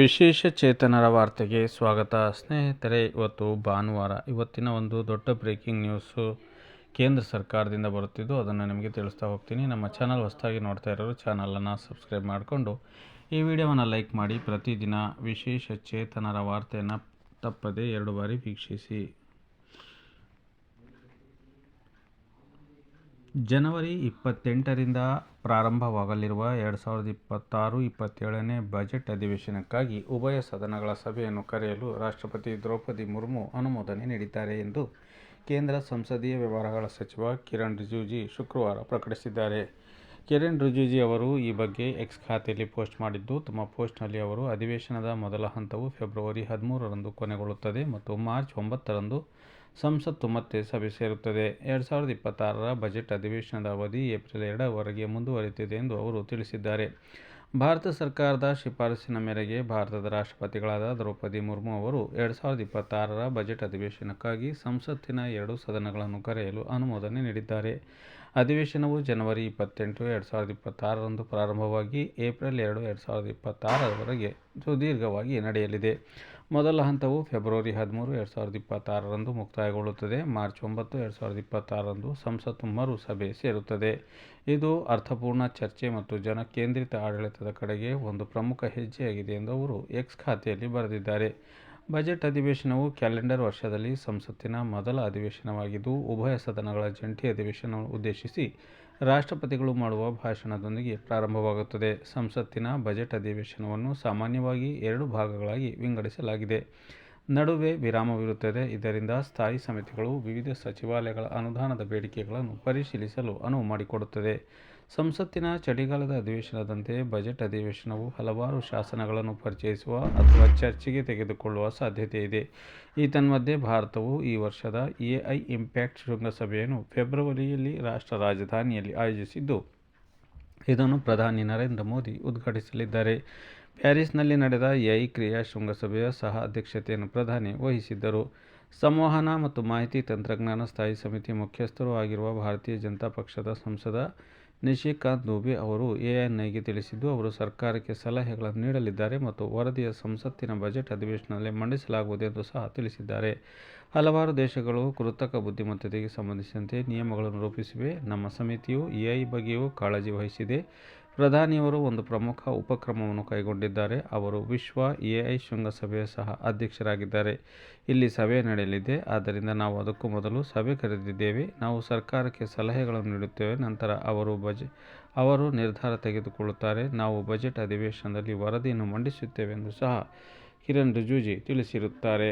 ವಿಶೇಷ ಚೇತನರ ವಾರ್ತೆಗೆ ಸ್ವಾಗತ. ಸ್ನೇಹಿತರೆ, ಇವತ್ತು ಭಾನುವಾರ. ಇವತ್ತಿನ ಒಂದು ದೊಡ್ಡ ಬ್ರೇಕಿಂಗ್ ನ್ಯೂಸು ಕೇಂದ್ರ ಸರ್ಕಾರದಿಂದ ಬರುತ್ತಿದ್ದು ಅದನ್ನು ನಿಮಗೆ ತಿಳಿಸ್ತಾ ಹೋಗ್ತೀನಿ. ನಮ್ಮ ಚಾನಲ್ ಹೊಸದಾಗಿ ನೋಡ್ತಾ ಇರೋರು ಚಾನಲನ್ನು ಸಬ್ಸ್ಕ್ರೈಬ್ ಮಾಡಿಕೊಂಡು ಈ ವಿಡಿಯೋವನ್ನು ಲೈಕ್ ಮಾಡಿ. ಪ್ರತಿದಿನ ವಿಶೇಷ ಚೇತನರ ವಾರ್ತೆಯನ್ನು ತಪ್ಪದೆ 2 ಬಾರಿ ವೀಕ್ಷಿಸಿ. ಜನವರಿ 28ರಿಂದ ಪ್ರಾರಂಭವಾಗಲಿರುವ 2026-27ನೇ ಬಜೆಟ್ ಅಧಿವೇಶನಕ್ಕಾಗಿ ಉಭಯ ಸದನಗಳ ಸಭೆಯನ್ನು ಕರೆಯಲು ರಾಷ್ಟ್ರಪತಿ ದ್ರೌಪದಿ ಮುರ್ಮು ಅನುಮೋದನೆ ನೀಡಿದ್ದಾರೆ ಎಂದು ಕೇಂದ್ರ ಸಂಸದೀಯ ವ್ಯವಹಾರಗಳ ಸಚಿವ ಕಿರಣ್ ರಿಜಿಜು ಶುಕ್ರವಾರ ಪ್ರಕಟಿಸಿದ್ದಾರೆ. ಕಿರಣ್ ರಿಜಿಜು ಅವರು ಈ ಬಗ್ಗೆ ಎಕ್ಸ್ ಖಾತೆಯಲ್ಲಿ ಪೋಸ್ಟ್ ಮಾಡಿದ್ದು, ತಮ್ಮ ಪೋಸ್ಟ್ನಲ್ಲಿ ಅವರು ಅಧಿವೇಶನದ ಮೊದಲ ಹಂತವು ಫೆಬ್ರವರಿ 13ರಂದು ಕೊನೆಗೊಳ್ಳುತ್ತದೆ ಮತ್ತು ಮಾರ್ಚ್ 9ರಂದು ಸಂಸತ್ತು ಮತ್ತೆ ಸಭೆ ಸೇರುತ್ತದೆ. 2026ರ ಬಜೆಟ್ ಅಧಿವೇಶನದ ಅವಧಿ ಏಪ್ರಿಲ್ 2ರವರೆಗೆ ಮುಂದುವರಿಯುತ್ತದೆ ಎಂದು ಅವರು ತಿಳಿಸಿದ್ದಾರೆ. ಭಾರತ ಸರ್ಕಾರದ ಶಿಫಾರಸಿನ ಮೇರೆಗೆ ಭಾರತದ ರಾಷ್ಟ್ರಪತಿಗಳಾದ ದ್ರೌಪದಿ ಮುರ್ಮು ಅವರು 2026ರ ಬಜೆಟ್ ಅಧಿವೇಶನಕ್ಕಾಗಿ ಸಂಸತ್ತಿನ 2 ಸದನಗಳನ್ನು ಕರೆಯಲು ಅನುಮೋದನೆ ನೀಡಿದ್ದಾರೆ. ಅಧಿವೇಶನವು ಜನವರಿ 28, 2026ರಂದು ಪ್ರಾರಂಭವಾಗಿ ಏಪ್ರಿಲ್ 2, 2026ರವರೆಗೆ ಸುದೀರ್ಘವಾಗಿ ನಡೆಯಲಿದೆ. ಮೊದಲ ಹಂತವು ಫೆಬ್ರವರಿ 13, 2026ರಂದು ಮುಕ್ತಾಯಗೊಳ್ಳುತ್ತದೆ. ಮಾರ್ಚ್ 9, 2026ರಂದು ಸಂಸತ್ತು ಮರು ಸಭೆ ಸೇರುತ್ತದೆ. ಇದು ಅರ್ಥಪೂರ್ಣ ಚರ್ಚೆ ಮತ್ತು ಜನಕೇಂದ್ರಿತ ಆಡಳಿತದ ಕಡೆಗೆ ಒಂದು ಪ್ರಮುಖ ಹೆಜ್ಜೆಯಾಗಿದೆ ಎಂದು ಅವರು ಎಕ್ಸ್ ಖಾತೆಯಲ್ಲಿ ಬರೆದಿದ್ದಾರೆ. ಬಜೆಟ್ ಅಧಿವೇಶನವು ಕ್ಯಾಲೆಂಡರ್ ವರ್ಷದಲ್ಲಿ ಸಂಸತ್ತಿನ ಮೊದಲ ಅಧಿವೇಶನವಾಗಿದ್ದು, ಉಭಯ ಸದನಗಳ ಜಂಟಿ ಅಧಿವೇಶನವನ್ನು ಉದ್ದೇಶಿಸಿ ರಾಷ್ಟ್ರಪತಿಗಳು ಮಾಡುವ ಭಾಷಣದೊಂದಿಗೆ ಪ್ರಾರಂಭವಾಗುತ್ತದೆ. ಸಂಸತ್ತಿನ ಬಜೆಟ್ ಅಧಿವೇಶನವನ್ನು ಸಾಮಾನ್ಯವಾಗಿ 2 ಭಾಗಗಳಾಗಿ ವಿಂಗಡಿಸಲಾಗಿದೆ. ನಡುವೆ ವಿರಾಮವಿರುತ್ತದೆ. ಇದರಿಂದ ಸ್ಥಾಯಿ ಸಮಿತಿಗಳು ವಿವಿಧ ಸಚಿವಾಲಯಗಳ ಅನುದಾನದ ಬೇಡಿಕೆಗಳನ್ನು ಪರಿಶೀಲಿಸಲು ಅನುವು ಮಾಡಿಕೊಡುತ್ತದೆ. ಸಂಸತ್ತಿನ ಚಳಿಗಾಲದ ಅಧಿವೇಶನದಂತೆ ಬಜೆಟ್ ಅಧಿವೇಶನವು ಹಲವಾರು ಶಾಸನಗಳನ್ನು ಪರಿಚಯಿಸುವ ಅಥವಾ ಚರ್ಚೆಗೆ ತೆಗೆದುಕೊಳ್ಳುವ ಸಾಧ್ಯತೆಯಿದೆ. ಏತನ್ಮಧ್ಯೆ ಭಾರತವು ಈ ವರ್ಷದ ಎಐ ಇಂಪ್ಯಾಕ್ಟ್ ಶೃಂಗಸಭೆಯನ್ನು ಫೆಬ್ರವರಿಯಲ್ಲಿ ರಾಷ್ಟ್ರ ರಾಜಧಾನಿಯಲ್ಲಿ ಆಯೋಜಿಸಿದ್ದು, ಇದನ್ನು ಪ್ರಧಾನಿ ನರೇಂದ್ರ ಮೋದಿ ಉದ್ಘಾಟಿಸಲಿದ್ದಾರೆ. ಪ್ಯಾರಿಸ್ನಲ್ಲಿ ನಡೆದ ಎಐ ಕ್ರಿಯಾ ಶೃಂಗಸಭೆಯ ಸಹ ಅಧ್ಯಕ್ಷತೆಯನ್ನು ಪ್ರಧಾನಿ ವಹಿಸಿದ್ದರು. ಸಂವಹನ ಮತ್ತು ಮಾಹಿತಿ ತಂತ್ರಜ್ಞಾನ ಸ್ಥಾಯಿ ಸಮಿತಿ ಮುಖ್ಯಸ್ಥರೂ ಆಗಿರುವ ಭಾರತೀಯ ಜನತಾ ಪಕ್ಷದ ಸಂಸದ ನಿಶಿಕಾಂತ್ ದುಬೆ ಅವರು ಎಎನ್ಐಗೆ ತಿಳಿಸಿದ್ದು, ಅವರು ಸರ್ಕಾರಕ್ಕೆ ಸಲಹೆಗಳನ್ನು ನೀಡಲಿದ್ದಾರೆ ಮತ್ತು ವರದಿಯ ಸಂಸತ್ತಿನ ಬಜೆಟ್ ಅಧಿವೇಶನದಲ್ಲಿ ಮಂಡಿಸಲಾಗುವುದು ಎಂದು ಸಹ ತಿಳಿಸಿದ್ದಾರೆ. ಹಲವಾರು ದೇಶಗಳು ಕೃತಕ ಬುದ್ಧಿಮತ್ತೆಗೆ ಸಂಬಂಧಿಸಿದಂತೆ ನಿಯಮಗಳನ್ನು ರೂಪಿಸಿವೆ. ನಮ್ಮ ಸಮಿತಿಯು ಎಐ ಬಗ್ಗೆಯೂ ಕಾಳಜಿ ವಹಿಸಿದೆ. ಪ್ರಧಾನಿಯವರು ಒಂದು ಪ್ರಮುಖ ಉಪಕ್ರಮವನ್ನು ಕೈಗೊಂಡಿದ್ದಾರೆ. ಅವರು ವಿಶ್ವ ಎಐ ಶೃಂಗಸಭೆಯ ಸಹ ಅಧ್ಯಕ್ಷರಾಗಿದ್ದಾರೆ. ಇಲ್ಲಿ ಸಭೆ ನಡೆಯಲಿದೆ. ಆದ್ದರಿಂದ ನಾವು ಅದಕ್ಕೂ ಮೊದಲು ಸಭೆ ಕರೆದಿದ್ದೇವೆ. ನಾವು ಸರ್ಕಾರಕ್ಕೆ ಸಲಹೆಗಳನ್ನು ನೀಡುತ್ತೇವೆ. ನಂತರ ಅವರು ನಿರ್ಧಾರ ತೆಗೆದುಕೊಳ್ಳುತ್ತಾರೆ. ನಾವು ಬಜೆಟ್ ಅಧಿವೇಶನದಲ್ಲಿ ವರದಿಯನ್ನು ಮಂಡಿಸುತ್ತೇವೆ ಎಂದು ಸಹ ಕಿರಣ್ ರಿಜಿಜು ತಿಳಿಸಿರುತ್ತಾರೆ.